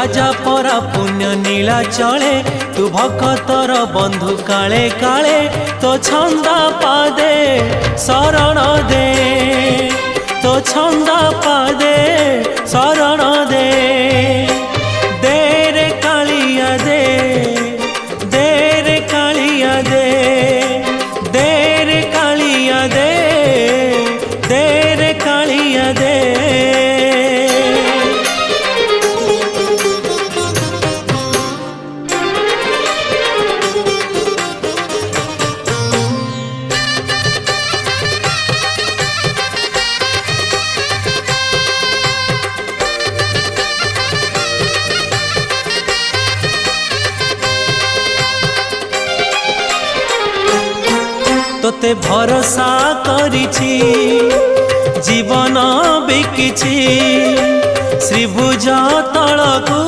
राजा परा पुण्य नीला चले तू भक्तर बंधु काले काले तो छंदा पादे शरण दे तो छंदा पादे शरण दे दे रे कालिया दे रे कालिया दे रे कालिया दे रे कालिया दे। तोते भरोसा करिछि जीवन बिकिछि श्रीभुज तलकु।